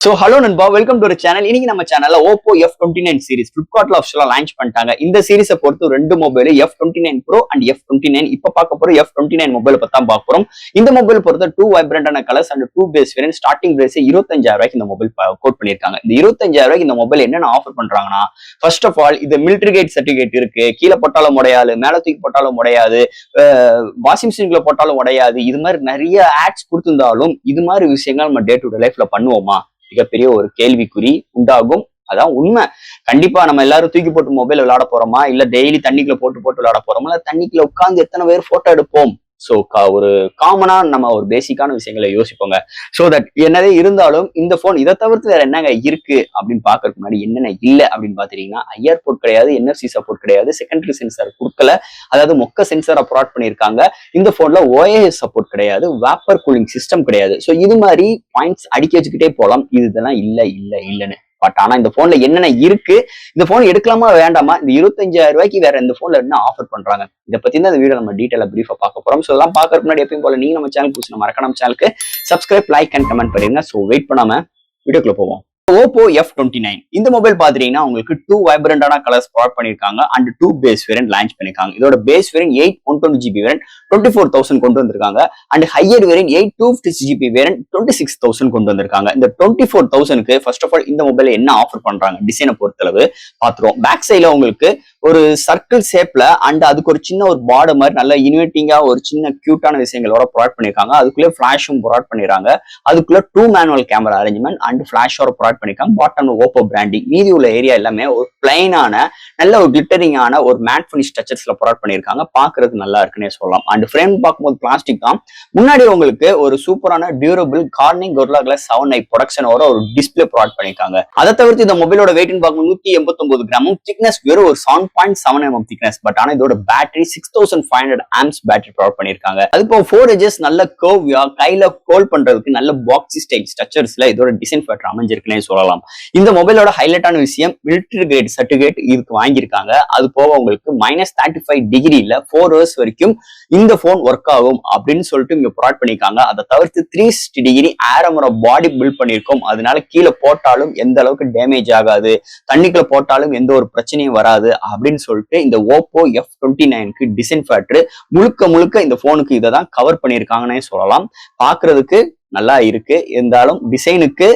So hello நண்பா, welcome to ஒரு channel. இன்னைக்கு நம்ம சேனல்ல Oppo F29 சீரிஸ் Flipkartல ஆஃபிஷியலா லான்ச் பண்ணிட்டாங்க. இந்த சீரிஸை பொறுத்து ரெண்டு mobile F29 Pro and F29. இப்ப பார்க்க போற F29 மொபைல் பத்தி தான் பார்க்க போறோம். இந்த மொபைல் பொறுத்த 2 வைப்ரண்டான colours and 2 base variant. Starting price 25000 ரூபாய்க்கு இந்த மொபைல் கோட் பண்ணிருக்காங்க. இந்த 25000 ரூபாய்க்கு இந்த மொபைல் என்னென்ன ஆஃபர் பண்றாங்கன்னா, ஃபர்ஸ்ட் ஆஃப் ஆல் இது மிலிட்டரி கிரேட் சர்டிபிகேட் இருக்கு. கீழே போட்டாலும் உடையாது, மேல தூக்கி போட்டாலும் உடையாது, வாஷிங் மிஷின்ல போட்டாலும் உடையாது. இது மாதிரி நிறைய ஆட்ஸ் கொடுத்திருந்தாலும் இது மாதிரி விஷயங்கள் நம்ம டே டு டே லைஃப்ல பண்ணுவோமா? மிகப்பெரிய ஒரு கேள்விக்குறி உண்டாகும். அதான் உண்மை. கண்டிப்பா நம்ம எல்லாரும் தூக்கி போட்டு மொபைல் விளையாட போறோமா, இல்ல டெய்லி தண்ணிக்குள்ள போட்டு விளையாட போறோமா, இல்ல தண்ணிக்குள்ள உட்கார்ந்து எத்தனை பேர் போட்டோ எடுப்போம்? சோ ஒரு காமனா நம்ம ஒரு பேசிக்கான விஷயங்களை யோசிப்போங்க. சோ தட் என்னதே இருந்தாலும் இந்த போன் இதை தவிர்த்து வேற என்னங்க இருக்கு அப்படின்னு பாக்குறதுக்கு முன்னாடி என்னென்ன இல்ல அப்படின்னு பாத்தீங்கன்னா, ஐஆர் போர்ட் கிடையாது, NFC சப்போர்ட் கிடையாது, செகண்டரி சென்சார் கொடுக்கல, அதாவது மொக்க சென்சாரை ப்ரொவைட் பண்ணியிருக்காங்க. இந்த போன்ல OIS சப்போர்ட் கிடையாது, வேப்பர் கூலிங் சிஸ்டம் கிடையாது. சோ இது மாதிரி பாயிண்ட்ஸ் அடிக்க வச்சுக்கிட்டே போலாம். இதெல்லாம் இல்லன்னு. பட் ஆனா இந்த போன்ல என்னென்ன இருக்கு, இந்த போன் எடுக்கலாமா வேண்டாமா, இந்த 25000 ரூபாய்க்கு வேற இந்த போன்ல என்ன ஆஃபர் பண்றாங்க, இதை பத்தி தான் இந்த வீடியோ நம்ம டீடைலா பிரீஃபா பார்க்க போறோம். சோ இதெல்லாம் பாக்குறதுக்கு முன்னாடி எப்பயும் போல நீங்க நம்ம சேனல் புதுசு மறக்காம நம்ம சேனலுக்கு சப்ஸ்கிரைப், லைக் அண்ட் கமெண்ட் பண்ணிருங்க. சோ வெயிட் பண்ணாம வீடியோக்குள்ள போவோம். Oppo F29 இந்த மொபைல் பாத்தீங்கன்னா உங்களுக்கு 2 வைப்ரண்டான கலர்ஸ் ப்ரொவைட் பண்ணிருக்காங்க அண்ட் 2 பேஸ் வேரியன்ட் லான்ச் பண்ணிருக்காங்க. இதோட பேஸ் வேரியன்ட் 8 120GB வேரியன்ட் 24000 கொண்டு வந்திருக்காங்க. And higher variant 8 256GB variant 26000 கொண்டு வந்திருக்காங்க. இந்த 24000க்கு ஃபர்ஸ்ட் ஆஃப் ஆல் இந்த மொபைல் என்ன ஆஃபர் பண்றாங்க டிசைனை பொறுத்தளவு பாத்துருவோம். பேக் சைட்ல உங்களுக்கு ஒரு சர்க்கிள் ஷேப்ல அண்ட் அதுக்கு ஒரு சின்ன ஒரு பார்டர் மாதிரி நல்ல இன்வெர்ட்டிங்கா ஒரு சின்ன கியூட்டான விஷயங்களோட ப்ரொவைட் பண்ணிருக்காங்க. அதுக்குள்ளே ஃபிளாஷும் ப்ரொவைட் பண்ணிடுறாங்க. அதுக்குள்ள 2 மேனுவல் கேமரா அரேஞ்ச்மெண்ட் அண்ட் ஃபிளாஷோட ப்ரொவைட் பண்ணிருக்காங்க. Bottom Oppo branding. மீதி உள்ள ஏரியா எல்லாமே ஒரு பிளைனான நல்ல ஒரு கிளிட்டரிங்கான ஒரு மேட் ஃபினிஷ் டச்சஸ்ல ப்ரொவைட் பண்ணிருக்காங்க. பாக்குறதுக்கு நல்லா இருக்குன்னே சொல்லலாம். அண்ட் ஃப்ரேம் பார்க்கும்போது பிளாஸ்டிக் தான். முன்னாடி உங்களுக்கு ஒரு சூப்பரான durable Corning Gorilla Glass 7i ப்ரொடக்ஷனோட ஒரு டிஸ்பிளே ப்ரொவைட் பண்ணிருக்காங்க. அதை தவிர்த்து இந்த மொபைலோட வெயிட் பார்க்கும்போது 189 கிராமும், திக்னஸ் வெறும் ஒரு 7.7mm திக்னஸ். பட் ஆனா இதோட பேட்டரி 6500 ஆம்ஸ் பேட்டரி ப்ரொவைட் பண்ணிருக்காங்க. அதுக்கு 4 எட்ஜஸ் நல்ல கர்வ்யா கையில ஹோல்ட் பண்றதுக்கு நல்ல பாக்ஸி ஸ்டைல் ஸ்ட்ரக்சர்ஸ்ல இதோட டிசைன் ஃபேக்டர் அமைஞ்சிருக்குன்னே சொல்லலாம். இந்த மொபைலோட ஹைலைட்டான விஷயம் மிலிட்டரி கிரேட் சர்டிபிகேட் இதுக்கு வாங்கியிருக்காங்க. அது போக உங்களுக்கு -35 டிகிரில 4 ஹவர்ஸ் வரைக்கும் இந்த போன் ஒர்க் ஆகும் அப்படின்னு சொல்லிட்டு இங்க ப்ரொவைட் பண்ணிருக்காங்க. அதை தவிர்த்து 360 டிகிரி ஏரமோட பாடி பில்ட் பண்ணிருக்கோம். அதனால கீழே போட்டாலும் எந்த அளவுக்கு டேமேஜ் ஆகாது, தண்ணிக்குள்ள போட்டாலும் எந்த ஒரு பிரச்சனையும் வராது அப்படின்னு சொல்லிட்டு இந்த Oppo F29க்கு டிசைன் ஃபேக்டர் முழுக்க இந்த போனுக்கு இதை தான் கவர் பண்ணியிருக்காங்கன்னே சொல்லலாம். பாக்குறதுக்கு நல்லா இருக்கு. இருந்தாலும் டிசைனுக்கு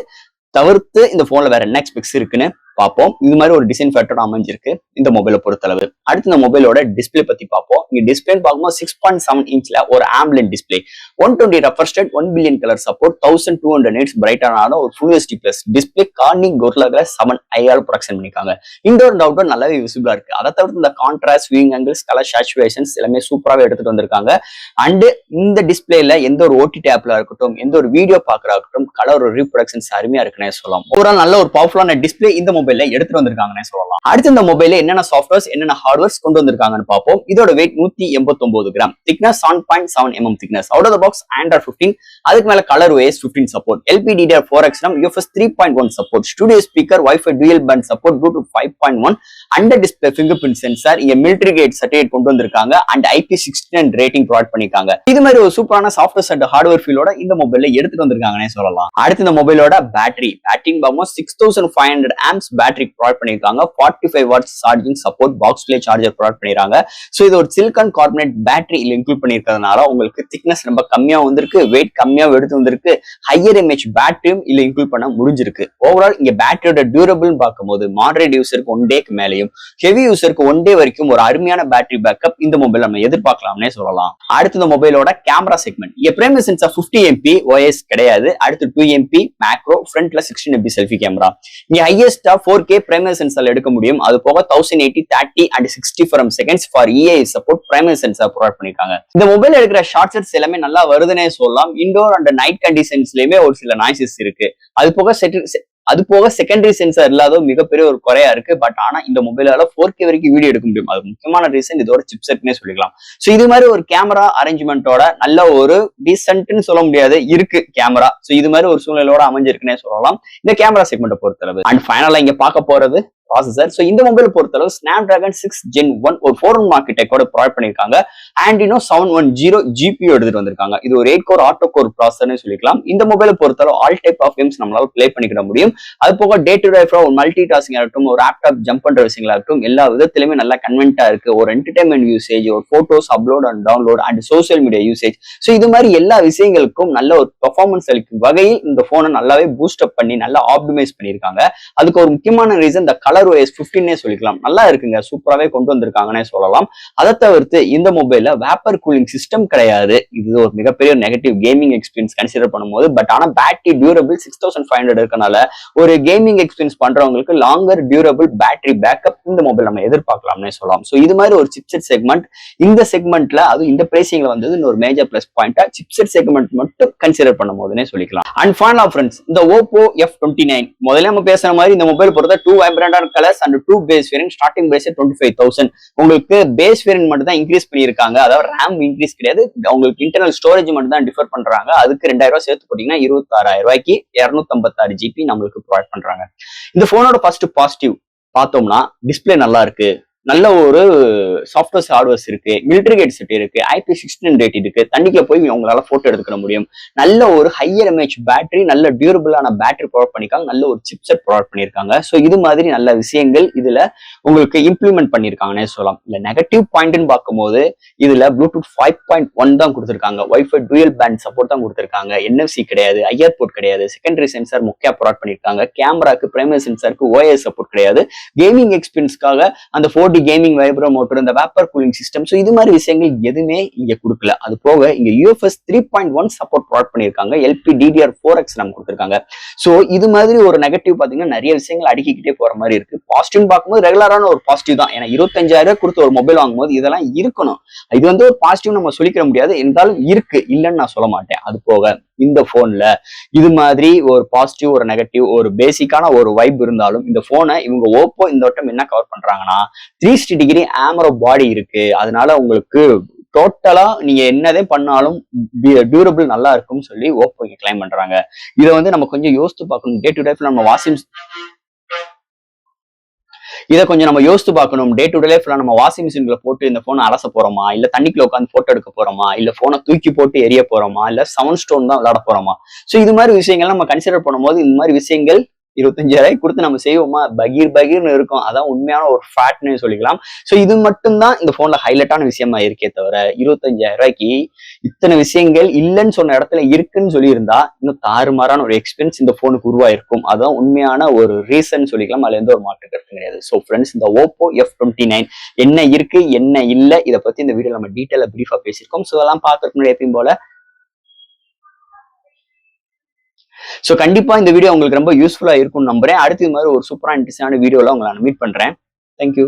தவிர்த்து இந்த போன்ல வேற என்ன ஸ்பெக்ஸ் இருக்குன்னு பார்ப்போம். இது மாதிரி ஒரு டிசைன் ஃபேக்டர் அமைஞ்சிருக்கு இந்த மொபைலை பொறுத்தளவு. அடுத்து இந்த மொபைலோட டிஸ்பிளே பத்தி பார்ப்போம். இங்க டிஸ்பிளே பார்க்கும்போது 6.7 இன்ச்ல ஒரு AMOLED display, 120 refresh rate, 1 billion colour support, 1200 nits பிரைட்டான ஒரு full HD plus display, Corning Gorilla Glass 7i production பண்ணிருக்காங்க. இன்டோர் அண்ட் அவுட்டோர் நல்லாவே விசிபிளா இருக்கு. அதை தவிர்த்து இந்த contrast, viewing angles, colour saturations எல்லாமே சூப்பராகவே எடுத்துட்டு வந்திருக்காங்க. அண்ட் இந்த டிஸ்பிளேல எந்த ஒரு OTT ஆப்ல இருக்கட்டும், எந்த ஒரு வீடியோ பாக்குறா இருக்கட்டும், கலர் ரீப்ரொடக்ஷன்ஸ் அருமையா இருக்குன்னே சொல்லலாம். ஓவரால் நல்ல ஒரு பவர்ஃபுல்லான டிஸ்பிளே இந்த மொபைல்ல எடுத்துட்டு வந்திருக்காங்கன்னு சொல்லலாம். அடுத்து இந்த மொபைல்ல என்னென்ன சாஃப்ட்வேர்ஸ் என்னென்ன ஹார்ட்வேர்ஸ் கொண்டு வந்திருக்காங்கன்னு பார்ப்போம். இதோட weight 189 gram, thickness 7.7mm thickness, out of the box Android 15, அதுக்கு மேல colour OS 15 support, LPDDR4X RAM, UFS 3.1 support, studio speaker, Wi-Fi dual band support, Bluetooth 5.1, under display fingerprint sensor, இங்க military grade certificate கொண்டு வந்திருக்காங்க and IP69 rating provide பண்ணிருக்காங்க. இது மாதிரி ஒரு சூப்பரான சாஃப்ட்வேர் அண்ட் ஹார்ட்வேர் ஃபீலோட இந்த மொபைல்ல எடுத்துட்டு வந்திருக்காங்கன்னே சொல்லலாம். அடுத்து இந்த மொபைலோட பேட்டரி 6500 ஆம்ஸ் பேட்டரி ப்ரொவைட் பண்ணிருக்காங்க. 45 வாட்ஸ் சார்ஜிங் சப்போர்ட், பாக்ஸ்லயே சார்ஜர் ப்ரொவைட் பண்ணிருக்காங்க. சோ இது ஒரு சிலிகான் கார்பனேட் பேட்டரி இன்க்ளூட் பண்ணிருக்கிறதுனால உங்களுக்கு திக்னஸ் ரொம்ப கம்மியா வந்திருக்கு, வெயிட் கம்மியா எடுத்து வந்திருக்கு, ஹையர் எம்ஏஹெச் பேட்டரியும் இல்ல இன்க்ளூட் பண்ண முடிஞ்சிருக்கு. ஓவரால் இங்க பேட்டரியோட டியூரபிள் பார்க்கும்போது மாடரேட் யூசருக்கு 1 டேக்கு மேலேயும், ஹெவி யூசருக்கு 1 டே வரைக்கும் ஒரு அருமையான பேட்டரி பேக்கப் இந்த மொபைல் நம்ம எதிர்பார்க்கலாம்னே சொல்லலாம். அடுத்து இந்த மொபைலோட கேமரா செக்மெண்ட், இங்க பிரைமரி சென்சார் 50MP OIS கிடையாது. அடுத்து 2MP மேக்ரோ, ஃப்ரண்ட்ல 16MP செல்ஃபி கேமரா. இங்க ஹையஸ்டா 4K பிரைமரி சென்சார் எடுக்க முடியும். அது போக 1080 30 and 60 frames seconds for EI support primary sensor provide பண்ணிருக்காங்க. இந்த மொபைல் எடுக்கிற ஷார்ட்ஸ் எல்லாமே நல்லா வருதுன்னே சொல்லலாம். இன்டோர் அண்ட் நைட் கண்டிஷன்ஸ்லயுமே ஒரு சில நாய்ஸஸ் இருக்கு. அது போக செகண்டரி சென்சார் இல்லாத மிகப்பெரிய ஒரு குறையா இருக்கு. பட் ஆனா இந்த மொபைலால 4K வரைக்கும் வீடியோ எடுக்க முடியும். அது முக்கியமான ரீசன் இதோட சிப்செட்னே சொல்லிக்கலாம். சோ இது மாதிரி ஒரு கேமரா அரேஞ்ச்மெண்டோட நல்ல ஒரு டீசென்ட்னு சொல்ல முடியாது, இருக்கு கேமரா. சோ இது மாதிரி ஒரு சூழ்நிலையோட அமைஞ்சிருக்குன்னே சொல்லலாம் இந்த கேமரா செக்மெண்ட்டை பொறுத்தளவு. அண்ட் ஃபைனலா இங்க பார்க்க போறது ப்ராசஸர். ஸோ இந்த மொபைல் பொறுத்தளவு ஸ்னாப்டிராகன் 6 Gen 1 ஒரு 4 ஆர்கிடெக்டோட ப்ரொவைட் பண்ணியிருக்காங்க. Adreno 710 GPU எடுத்துட்டு வந்திருக்காங்க. இது ஒரு 8 கோர் ஆட்டோ கோர் ப்ராசஸர்னு சொல்லிக்கலாம். இந்த மொபைலை பொறுத்தளவு ஆல் டைப் ஆஃப் கேம்ஸ் நம்மளால பிளே பண்ணிக்கிட முடியும். அது போக டே டு லைஃப்ல ஒரு மல்டி டாஸ்கிங் ஆகட்டும், ஒரு லேப்டாப் ஜம்ப் பண்ற விஷயங்களா இருக்கட்டும், எல்லா விதத்திலுமே நல்லா கன்வென்ட்டா இருக்கு. ஒரு என்டர்டைன்மெண்ட் யூசேஜ், ஒரு photos upload and download and social media usage, so இது மாதிரி எல்லா விஷயங்களுக்கும் நல்ல ஒரு பெர்ஃபார்மன்ஸ் அளிக்கும் வகையில் இந்த போனை நல்லாவே பூஸ்ட் அப் பண்ணி நல்லா ஆப்டிமைஸ் பண்ணியிருக்காங்க. அதுக்கு ஒரு முக்கியமான ரீசன் இந்த கலர் OS 15 சொல்லிக்கலாம். நல்லா இருக்குங்க, சூப்பராகவே கொண்டு வந்திருக்காங்கன்னே சொல்லலாம். அதை தவிர்த்து இந்த மொபைல்ல வேப்பர் கூலிங் சிஸ்டம் கிடையாது. இது ஒரு மிகப்பெரிய நெகட்டிவ் கேமிங் எக்ஸ்பீரியன்ஸ் கன்சிடர் பண்ணும்போது. பட் ஆனா பேட்டரி டியூரபிள் 6500 இருக்கனால ஒரு கேமிங் எக்ஸ்பீரியன்ஸ் பண்றவங்களுக்கு லாங்கர் டியூரபிள் பேட்டரி பேக்கப் இந்த மொபைல் நம்ம எதிர்பார்க்கலாம்னே சொல்லலாம். ஸோ இது மாதிரி ஒரு சிப்செட் செக்மெண்ட் இந்த செக்மெண்ட்ல, அது இந்த பிரைசிங்ல வந்தது ஒரு மேஜர் பிளஸ் பாயிண்டா சிப்செட் செக்மெண்ட் மட்டும் கன்சிடர் பண்ணும் போதுனே சொல்லிக்கலாம். அண்ட் ஃபைனலா ஃப்ரெண்ட்ஸ், இந்த Oppo F29 முதல்ல நம்ம பேசுற மாதிரி இந்த மொபைல் பொறுத்த 2 வைப்ரண்டான colours and 2 base variant. Starting price 25,000. உங்களுக்கு பேஸ் வேரியன்ட் மட்டும் தான் இன்க்ரீஸ் பண்ணியிருக்காங்க. அதாவது ரேம் இன்க்ரீஸ் கிடையாது. உங்களுக்கு இன்டர்னல் ஸ்டோரேஜ் மட்டும் தான் டிஃபர் பண்றாங்க. அதுக்கு 2000 சேர்த்து போட்டீங்கன்னா 26,000 256 GB நம்மளுக்கு ப்ரொவைட் பண்றாங்க. இந்த போனோட ஃபர்ஸ்ட் பாசிட்டிவ் பார்த்தோம்னா டிஸ்பிளே நல்லா இருக்கு. நல்ல ஒரு சாஃப்ட்வேர்ஸ் ஹார்ட்வேர்ஸ் இருக்கு, மிலிட்டரி கேட் செட் இருக்கு, IP16 ரேட் இருக்கு, தண்ணிக்குள்ள போய் உங்களால போட்டோ எடுத்துக்க முடியும். நல்ல ஒரு ஹையர் எம்ஏஹெச் பேட்டரி, நல்ல டியூரபிளான பேட்டரி ப்ரொவைட் பண்ணிருக்காங்க, நல்ல ஒரு சிப்செட் ப்ரொவைட் பண்ணிருக்காங்க. ஸோ இது மாதிரி நல்ல விஷயங்கள் இதுல உங்களுக்கு இம்ப்ளிமெண்ட் பண்ணிருக்காங்கன்னே சொல்லலாம். இல்ல நெகட்டிவ் பாயிண்ட்னு பார்க்கும்போது இதுல ப்ளூடூத் 5.1 தான் கொடுத்திருக்காங்க, வைஃபை டூயல் பேண்ட் சப்போர்ட் தான் கொடுத்திருக்காங்க, NFC கிடையாது, ஐஆர் போர்ட் கிடையாது, செகண்டரி சென்சார் முக்கிய ப்ரொவைட் பண்ணிருக்காங்க, கேமராக்கு பிரைமரி சென்சாருக்கு OIS சப்போர்ட் கிடையாது, கேமிங் எக்ஸ்பீரியன்ஸ்க்காக அந்த 4D கேமிங் வைப்ரோ மோட்டர், இந்த வேப்பர் கூலிங் சிஸ்டம், ஸோ இது மாதிரி விஷயங்கள் எதுவுமே இங்க கொடுக்கல. அது போக இங்க UFS 3.1 சப்போர்ட் ப்ரொவைட் பண்ணிருக்காங்க, LPDDR4X நம்ம கொடுத்திருக்காங்க. ஸோ இது மாதிரி ஒரு நெகட்டிவ் பாத்தீங்கன்னா நிறைய விஷயங்கள் அடுக்கிக்கிட்டே போற மாதிரி இருக்கு. பாசிட்டிவ் பார்க்கும்போது ரெகுலரான ஒரு பாசிட்டிவ் தான். ஏன்னா 25,000 கொடுத்து ஒரு மொபைல் வாங்கும்போது இதெல்லாம் இருக்கணும். இது வந்து ஒரு பாசிட்டிவ் நம்ம சொல்லிக்க முடியாது, இருந்தாலும் இருக்கு, இல்லைன்னு நான் சொல்ல மாட்டேன். அது போக இந்த போன்ல இது மாதிரி ஒரு பாசிட்டிவ் ஒரு நெகட்டிவ் ஒரு பேசிக்கான ஒரு வைப் இருந்தாலும் இந்த போனை இவங்க ஓப்போ இந்த வட்டம் என்ன கவர் பண்றாங்கன்னா 360 டிகிரி ஆமரோ பாடி இருக்கு. அதனால உங்களுக்கு டோட்டலா நீங்க என்னதே பண்ணாலும் டியூரபிள் நல்லா இருக்கும்னு சொல்லி ஓப்போ கிளைம் பண்றாங்க. இதை வந்து நம்ம கொஞ்சம் யோசித்து பார்க்கணும். டே டு லைஃப்ல நம்ம இதை கொஞ்சம் நம்ம யோசித்து பார்க்கணும். டே டு டே லைஃப்ல நம்ம வாஷிங் மிஷின்ல போட்டு இந்த போனை அலச போறோமா, இல்ல தண்ணிக்குள்ள உட்காந்து போட்டோ எடுக்க போறோமா, இல்ல போனை தூக்கி போட்டு எரிய போறோமா, இல்ல 7 ஸ்டோன் தான் விளையாட போறோமா. ஸோ இது மாதிரி விஷயங்கள் நம்ம கன்சிடர் பண்ணும்போது இந்த மாதிரி விஷயங்கள் 25,000 கொடுத்து நம்ம செய்வோமா, பகீர்னு இருக்கும். அதான் உண்மையான ஒரு ஃபேட்னு சொல்லிக்கலாம். ஸோ இது மட்டும் தான் இந்த போன்ல ஹைலைட்டான விஷயமா இருக்கே தவிர 25,000 இத்தனை விஷயங்கள் இல்லைன்னு சொன்ன இடத்துல இருக்குன்னு சொல்லியிருந்தா இன்னும் தாறுமாறான ஒரு எக்ஸ்பீரியன்ஸ் இந்த போனுக்கு உருவாயிருக்கும். அதான் உண்மையான ஒரு ரீசன் சொல்லிக்கலாம். அதுல எந்த ஒரு மாற்று கருத்து கிடையாது. ஸோ ஃப்ரெண்ட்ஸ், இந்த Oppo F29 என்ன இருக்கு என்ன இல்லை இதை பத்தி இந்த வீடியோ நம்ம டீட்டெயிலா பிரீஃபா பேசியிருக்கோம். ஸோ அதெல்லாம் பார்க்கறதுக்கு முன்னாடி எப்பயும் போல சோ கண்டிப்பா இந்த வீடியோ உங்களுக்கு ரொம்ப யூஸ்ஃபுல்லா இருக்கும்னு நம்புறேன். அடுத்து இது மாதிரி ஒரு சூப்பரா இன்ட்ரெஸ்டான வீடியோல உங்களை நான் மீட் பண்றேன். தேங்க்யூ.